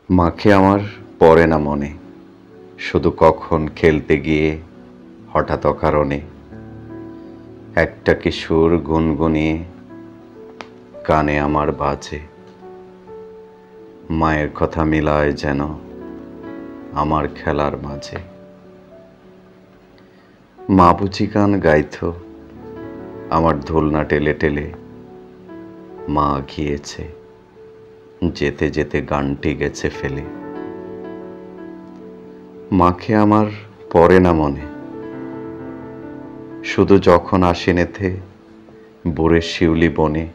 মাকে আমার পড়ে না মনে, শুধু কখন খেলতে গিয়ে হঠাৎ অকারণে একটা কিশোর গুনগুনিয়ে কানে আমার বাজে। মায়ের কথা মিলায় যেন আমার খেলার মাঝে। মা বুঝি গান গাইত আমার দোলনা টেলে টেলে, মা গিয়েছে যেতে যেতে গানটি গেছে ফেলে। মাকে আমার পড়ে না মনে, শুধু যখন আসেনেথে বুড়ে শিউলি বনে,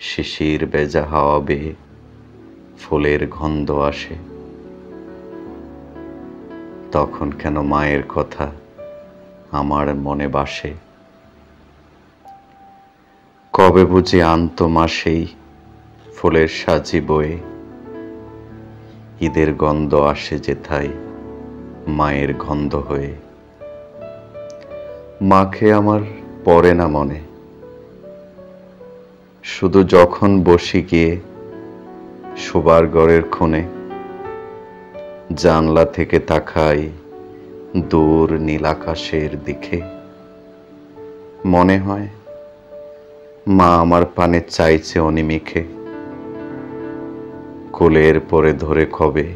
শিশির বেজা হাওয়া বেয়ে ফুলের গন্ধ আসে। তখন কেন মায়ের কথা আমার মনে বাসে। কবে বুঝি আনত মা সেই ফুলের সাজি বয়ে, ঈদের গন্ধ আসে যেথায় মায়ের গন্ধ হয়ে। মাকে আমার পড়ে না মনে, শুধু যখন বসি গিয়ে শোবার ঘরের কোণে, জানলা থেকে তাকাই দূর নীল আকাশের দিকে। মনে হয় মা আমার পানে চাইছে অনিমিখে, কোলের পরে ধরে কবে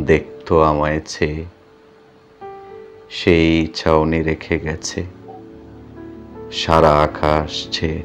দেখতো আমায় চেয়ে, সেই ছাউনি রেখে গেছে সারা আকাশ ছেয়ে।